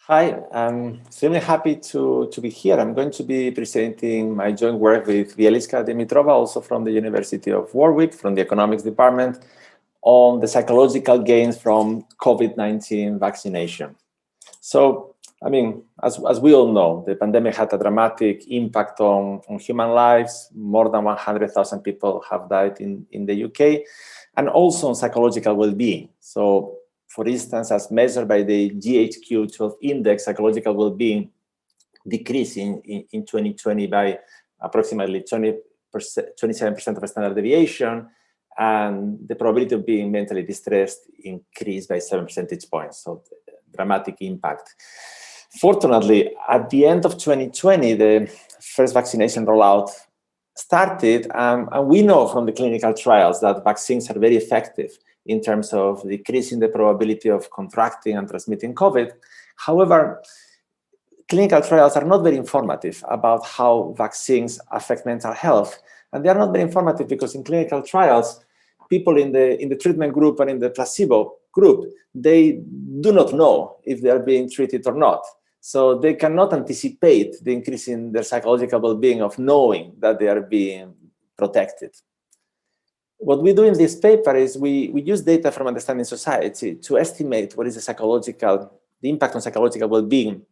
Hi, I'm extremely happy to be here. I'm going to be presenting my joint work with Bieliska Dimitrova, also from the University of Warwick, from the economics department, on the psychological gains from COVID-19 vaccination. So, I mean, as we all know, the pandemic had a dramatic impact on human lives. More than 100,000 people have died in the UK, and also on psychological well-being. So, for instance, as measured by the GHQ-12 index, psychological well-being decreased in 2020 by approximately 27% of a standard deviation, and the probability of being mentally distressed increased by 7 percentage points. So dramatic impact. Fortunately, at the end of 2020, the first vaccination rollout started, and we know from the clinical trials that vaccines are very effective in terms of decreasing the probability of contracting and transmitting COVID. However, clinical trials are not very informative about how vaccines affect mental health. And they are not very informative because in clinical trials, people in the treatment group and in the placebo group, they do not know if they are being treated or not. So they cannot anticipate the increase in their psychological well-being of knowing that they are being protected. What we do in this paper is we use data from Understanding Society to estimate what is the impact on psychological well-being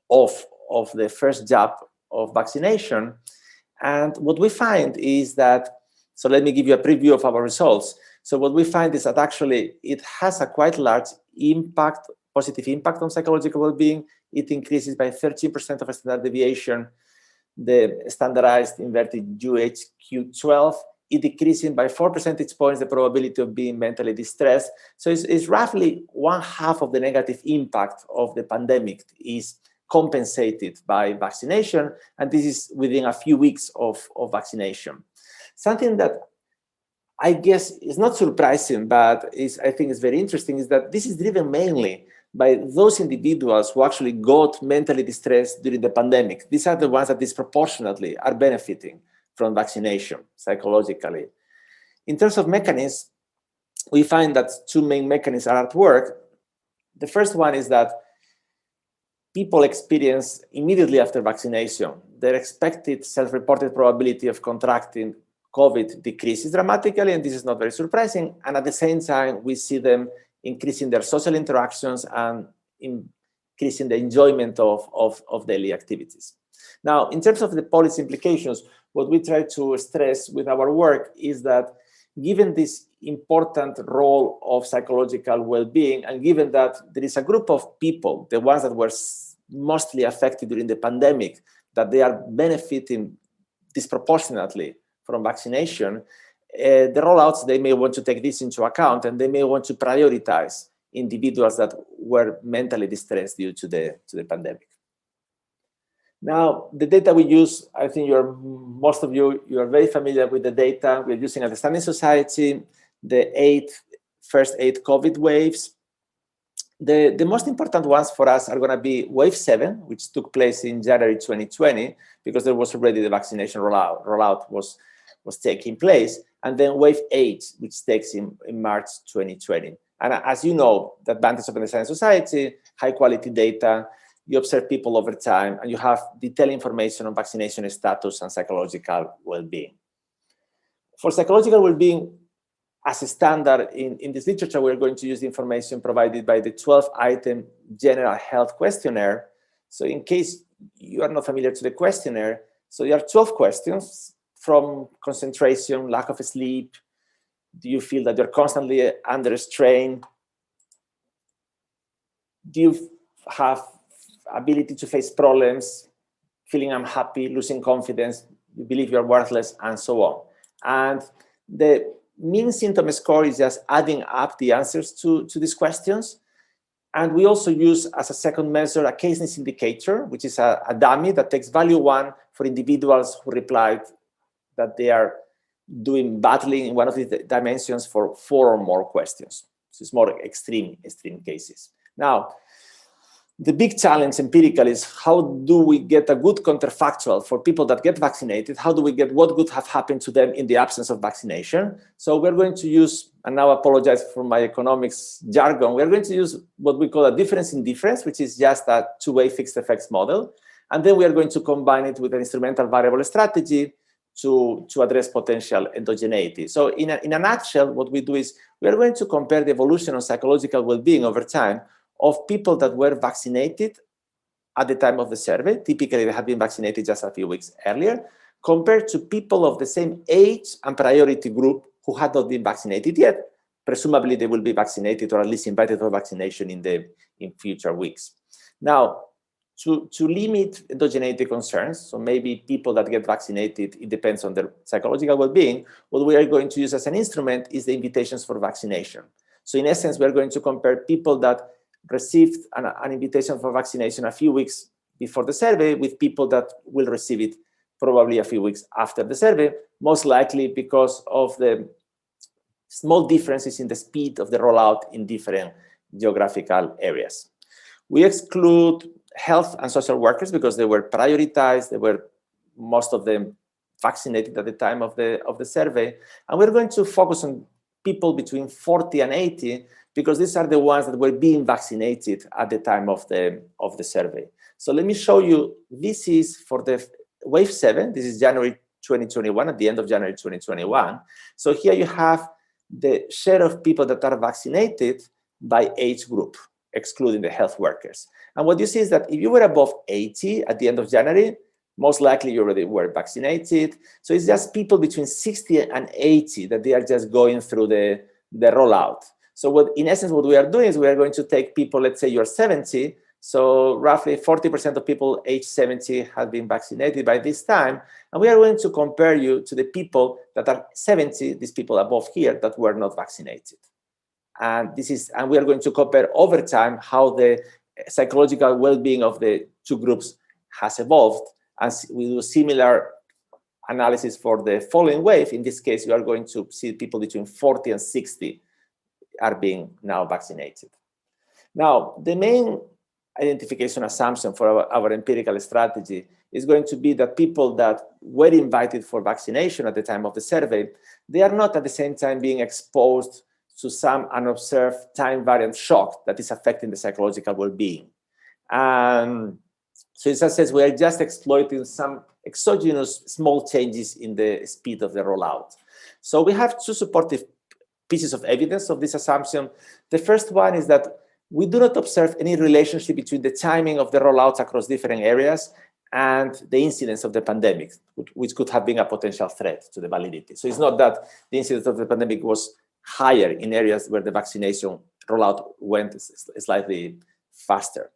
of the first jab of vaccination. And what we find is that, so let me give you a preview of our results. So what we find is that actually it has a quite large impact, positive impact on psychological well-being. It increases by 13% of a standard deviation, the standardized inverted GHQ-12. It decreasing by 4 percentage points the probability of being mentally distressed. So it's roughly 1/2 of the negative impact of the pandemic is compensated by vaccination, and this is within a few weeks of vaccination. Something that I guess is not surprising, but I think is very interesting, is that this is driven mainly by those individuals who actually got mentally distressed during the pandemic. These are the ones that disproportionately are benefiting from vaccination psychologically. In terms of mechanisms, we find that two main mechanisms are at work. The first one is that people experience immediately after vaccination, their expected self-reported probability of contracting COVID decreases dramatically, and this is not very surprising. And at the same time, we see them increasing their social interactions and increasing the enjoyment of daily activities. Now, in terms of the policy implications, what we try to stress with our work is that given this important role of psychological well-being, and given that there is a group of people, the ones that were mostly affected during the pandemic, that they are benefiting disproportionately from vaccination, the rollouts, they may want to take this into account, and they may want to prioritize individuals that were mentally distressed due to the pandemic. Now, the data we use, I think most of you are very familiar with the data. We're using Understanding Society, the first eight COVID waves. The most important ones for us are going to be wave 7, which took place in January 2020, because there was already the vaccination rollout was taking place, and then wave 8, which takes in March 2020. And as you know, the advantage of Understanding Society, high quality data, you observe people over time, and you have detailed information on vaccination status and psychological well-being. For psychological well-being, as a standard in this literature, we're going to use the information provided by the 12-item general health questionnaire. So in case you are not familiar to the questionnaire, so there are 12 questions from concentration, lack of sleep, do you feel that you're constantly under strain, do you have ability to face problems, feeling unhappy, losing confidence, you believe you're worthless, and so on. And the mean symptom score is just adding up the answers to these questions. And we also use as a second measure a caseness indicator, which is a dummy that takes value 1 for individuals who replied that they are doing badly in one of the dimensions for 4 or more questions. So it's more extreme cases. Now, The big challenge empirical is how do we get a good counterfactual for people that get vaccinated? How do we get what would have happened to them in the absence of vaccination? So we're going to use, and now I apologize for my economics jargon, we're going to use what we call a difference in difference, which is just a two-way fixed effects model. And then we are going to combine it with an instrumental variable strategy to address potential endogeneity. So in a nutshell, what we do is we are going to compare the evolution of psychological well-being over time of people that were vaccinated at the time of the survey. Typically, they had been vaccinated just a few weeks earlier, compared to people of the same age and priority group who had not been vaccinated yet. Presumably, they will be vaccinated or at least invited for vaccination in future weeks. Now, to limit endogeneity concerns, so maybe people that get vaccinated, it depends on their psychological well-being, what we are going to use as an instrument is the invitations for vaccination. So in essence, we're going to compare people that received an invitation for vaccination a few weeks before the survey with people that will receive it probably a few weeks after the survey, most likely because of the small differences in the speed of the rollout in different geographical areas. We exclude health and social workers because they were prioritized. They were, most of them, vaccinated at the time of the survey. And we're going to focus on people between 40 and 80 because these are the ones that were being vaccinated at the time of the survey. So let me show you, this is for the wave 7. This is January 2021, at the end of January 2021. So here you have the share of people that are vaccinated by age group, excluding the health workers. And what you see is that if you were above 80 at the end of January, most likely you already were vaccinated. So it's just people between 60 and 80 that they are just going through the rollout. So in essence, what we are doing is we are going to take people, let's say you're 70, so roughly 40% of people age 70 have been vaccinated by this time, and we are going to compare you to the people that are 70, these people above here, that were not vaccinated. And we are going to compare over time how the psychological well-being of the two groups has evolved, and we do similar analysis for the following wave. In this case, you are going to see people between 40 and 60 are being now vaccinated. Now, the main identification assumption for our empirical strategy is going to be that people that were invited for vaccination at the time of the survey, they are not at the same time being exposed to some unobserved time variant shock that is affecting the psychological well-being. So in such sense, we are just exploiting some exogenous small changes in the speed of the rollout. So we have two supportive pieces of evidence of this assumption. The first one is that we do not observe any relationship between the timing of the rollouts across different areas and the incidence of the pandemic, which could have been a potential threat to the validity. So it's not that the incidence of the pandemic was higher in areas where the vaccination rollout went slightly faster.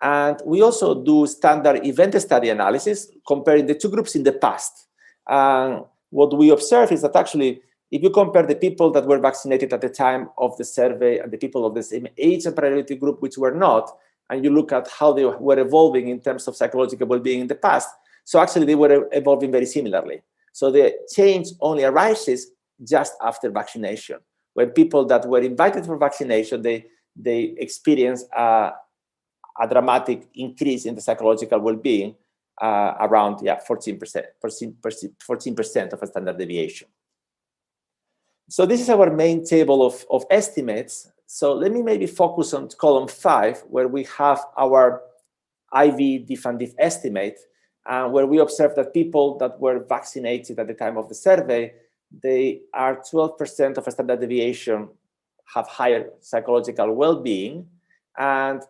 And we also do standard event study analysis comparing the two groups in the past. And what we observe is that actually, if you compare the people that were vaccinated at the time of the survey and the people of the same age and priority group which were not, and you look at how they were evolving in terms of psychological well-being in the past, so actually they were evolving very similarly. So the change only arises just after vaccination. When people that were invited for vaccination, they experience a dramatic increase in the psychological well-being around 14% of a standard deviation. So this is our main table of estimates. So let me maybe focus on column 5, where we have our IV diff and diff estimate, where we observe that people that were vaccinated at the time of the survey, they are 12% of a standard deviation, have higher psychological well-being. And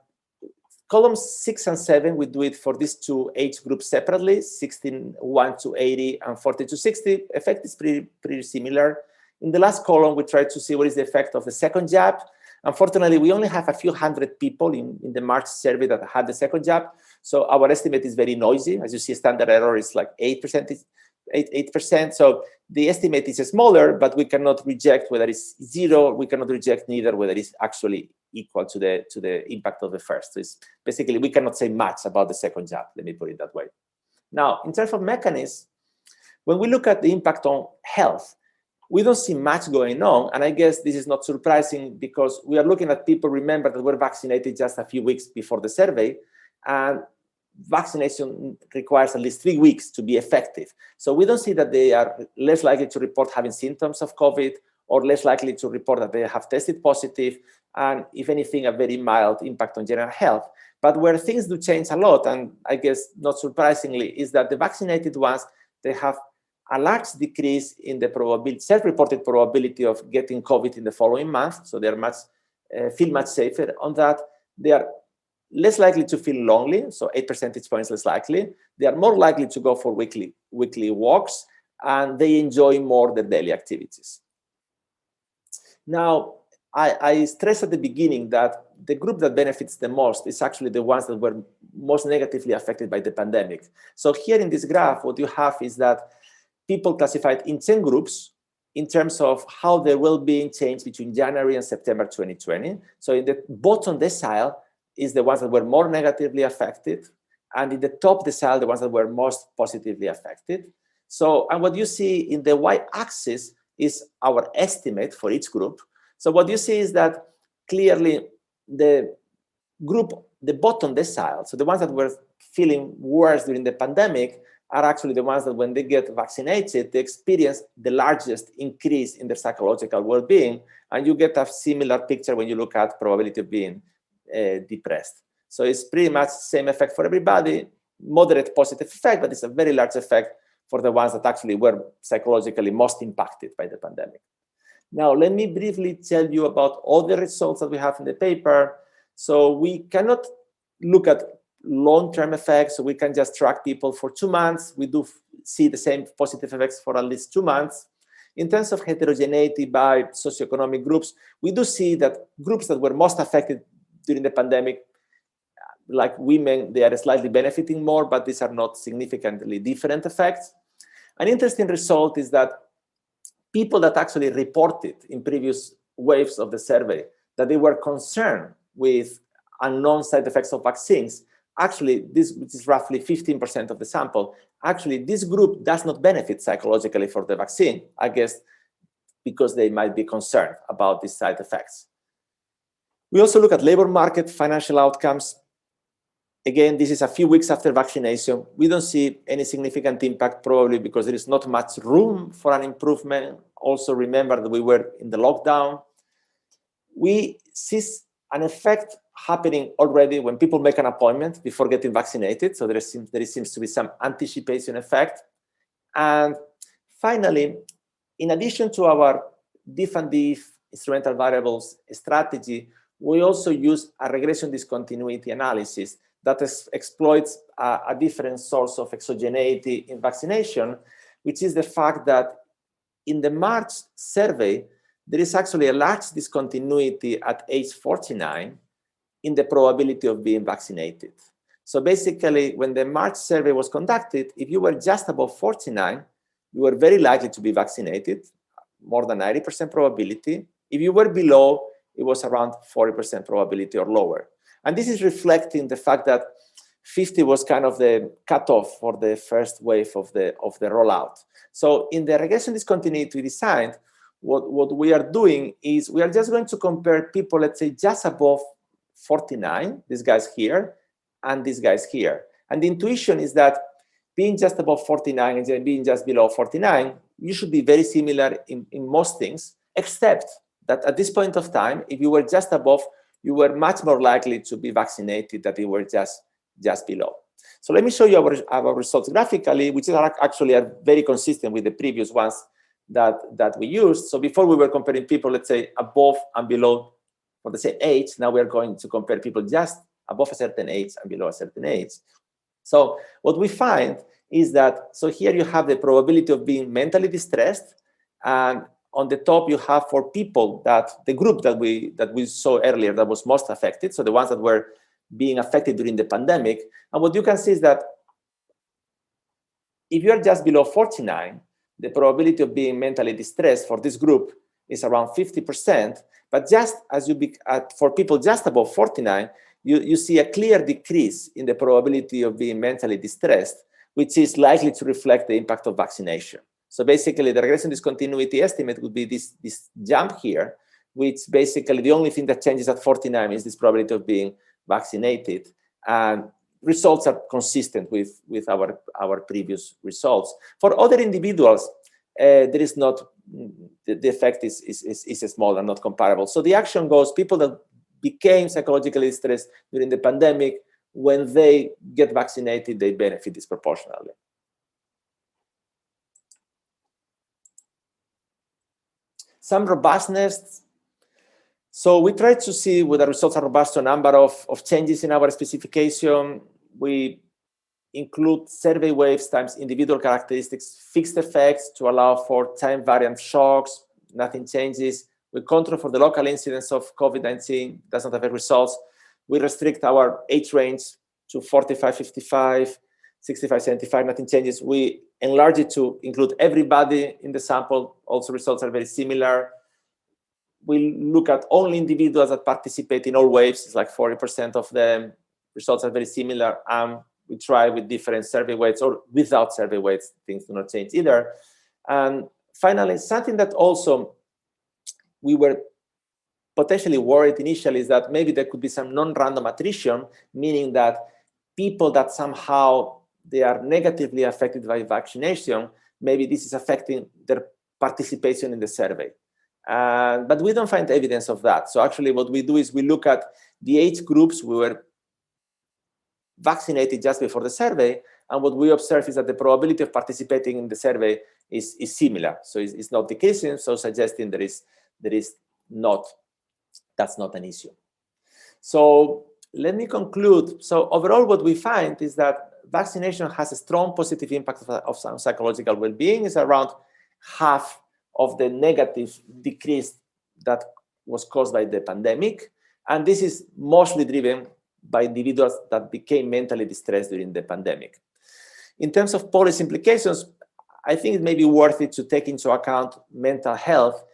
columns 6 and 7, we do it for these two age groups separately, 61 to 80 and 40 to 60. Effect is pretty similar. In the last column, we try to see what is the effect of the second jab. Unfortunately, we only have a few hundred people in the March survey that had the second jab. So our estimate is very noisy. As you see, standard error is like 8%. So the estimate is smaller, but we cannot reject whether it's 0. We cannot reject neither whether it's actually equal to the impact of the first. So it's basically, we cannot say much about the second jab. Let me put it that way. Now, in terms of mechanism, when we look at the impact on health, we don't see much going on. And I guess this is not surprising because we are looking at people, remember, that were vaccinated just a few weeks before the survey. And vaccination requires at least 3 weeks to be effective. So we don't see that they are less likely to report having symptoms of COVID or less likely to report that they have tested positive, and if anything, a very mild impact on general health. But where things do change a lot, and I guess not surprisingly, is that the vaccinated ones, they have a large decrease in the probability, self-reported probability of getting COVID in the following month. So they're feel much safer on that. They are less likely to feel lonely, so 8 percentage points less likely. They are more likely to go for weekly walks, and they enjoy more their daily activities. Now, I stressed at the beginning that the group that benefits the most is actually the ones that were most negatively affected by the pandemic. So here in this graph, what you have is that people classified in 10 groups in terms of how their well-being changed between January and September 2020. So in the bottom decile is the ones that were more negatively affected, and in the top decile, the ones that were most positively affected. So, and what you see in the y-axis is our estimate for each group. So what you see is that clearly the group, the bottom decile, so the ones that were feeling worse during the pandemic, are actually the ones that when they get vaccinated, they experience the largest increase in their psychological well-being. And you get a similar picture when you look at probability of being depressed. So it's pretty much the same effect for everybody, moderate positive effect, but it's a very large effect for the ones that actually were psychologically most impacted by the pandemic. Now, let me briefly tell you about all the results that we have in the paper. So we cannot look at long-term effects, so we can just track people for 2 months. We do see the same positive effects for at least 2 months. In terms of heterogeneity by socioeconomic groups, we do see that groups that were most affected during the pandemic, like women, they are slightly benefiting more, but these are not significantly different effects. An interesting result is that people that actually reported in previous waves of the survey that they were concerned with unknown side effects of vaccines, actually, this, which is roughly 15% of the sample, actually this group does not benefit psychologically for the vaccine, I guess, because they might be concerned about these side effects. We also look at labor market financial outcomes. Again, this is a few weeks after vaccination. We don't see any significant impact, probably because there is not much room for an improvement. Also, remember that we were in the lockdown. We see an effect happening already when people make an appointment before getting vaccinated. So there seems to be some anticipation effect. And finally, in addition to our diff and diff instrumental variables strategy, we also use a regression discontinuity analysis that exploits a different source of exogeneity in vaccination, which is the fact that in the March survey, there is actually a large discontinuity at age 49 in the probability of being vaccinated. So basically, when the March survey was conducted, if you were just above 49, you were very likely to be vaccinated, more than 90% probability. If you were below, it was around 40% probability or lower. And this is reflecting the fact that 50 was kind of the cutoff for the first wave of the rollout. So in the regression discontinuity design, what we are doing is we are just going to compare people, let's say, just above 49, these guys here, and these guys here. And the intuition is that being just above 49 and being just below 49, you should be very similar in most things, except that at this point of time, if you were just above, you were much more likely to be vaccinated than you were just below. So let me show you our results graphically, which are actually very consistent with the previous ones that we used. So before we were comparing people, let's say, above and below for the same age. Now we are going to compare people just above a certain age and below a certain age. So what we find is that, so here you have the probability of being mentally distressed, and on the top you have for people that the group that we saw earlier that was most affected, so the ones that were being affected during the pandemic. And what you can see is that if you are just below 49, the probability of being mentally distressed for this group is around 50%. But just as for people just above 49, you see a clear decrease in the probability of being mentally distressed, which is likely to reflect the impact of vaccination. So basically, the regression discontinuity estimate would be this jump here, which basically the only thing that changes at 49 is this probability of being vaccinated. And results are consistent with our previous results. For other individuals, there is not, the effect is small and not comparable. So the action goes, people that became psychologically stressed during the pandemic, when they get vaccinated, they benefit disproportionately. Some robustness. So we try to see whether results are robust to a number of changes in our specification. We include survey waves times individual characteristics, fixed effects to allow for time variant shocks, nothing changes. We control for the local incidence of COVID-19, does not affect results. We restrict our age range to 45, 55, 65, 75, nothing changes. We enlarge it to include everybody in the sample, also results are very similar. We look at only individuals that participate in all waves, it's like 40% of them, results are very similar. We try with different survey weights or without survey weights, things do not change either. And finally, something that also we were potentially worried initially is that maybe there could be some non-random attrition, meaning that people that somehow they are negatively affected by vaccination, maybe this is affecting their participation in the survey. But we don't find evidence of that. So actually what we do is we look at the age groups we were vaccinated just before the survey, and what we observe is that the probability of participating in the survey is similar. So it's not decreasing, so suggesting that's not an issue. So let me conclude. So overall, what we find is that vaccination has a strong positive impact of some psychological well-being. It's around half of the negative decrease that was caused by the pandemic. And this is mostly driven by individuals that became mentally distressed during the pandemic. In terms of policy implications, I think it may be worth it to take into account mental health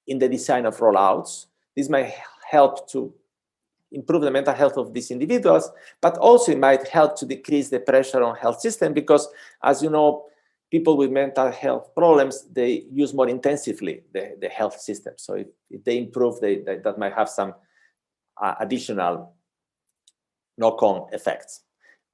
in the design of rollouts. This might help to improve the mental health of these individuals, but also it might help to decrease the pressure on health system because, as you know, people with mental health problems, they use more intensively the health system. So if they improve, that might have some additional knock-on effects.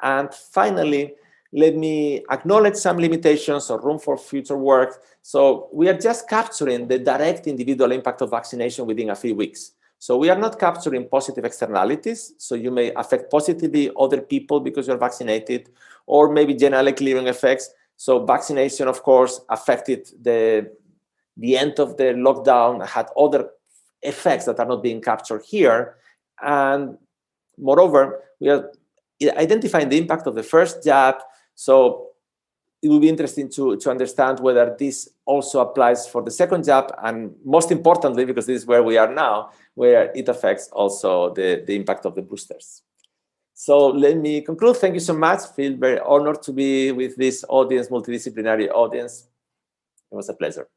And finally, let me acknowledge some limitations or room for future work. So we are just capturing the direct individual impact of vaccination within a few weeks. So we are not capturing positive externalities. So you may affect positively other people because you're vaccinated, or maybe generally clearing effects. So vaccination, of course, affected the end of the lockdown, had other effects that are not being captured here. And moreover, we are identifying the impact of the first jab. So it will be interesting to understand whether this also applies for the second jab, and most importantly, because this is where we are now, where it affects also the impact of the boosters. So let me conclude. Thank you so much. Feel very honored to be with this audience, multidisciplinary audience. It was a pleasure.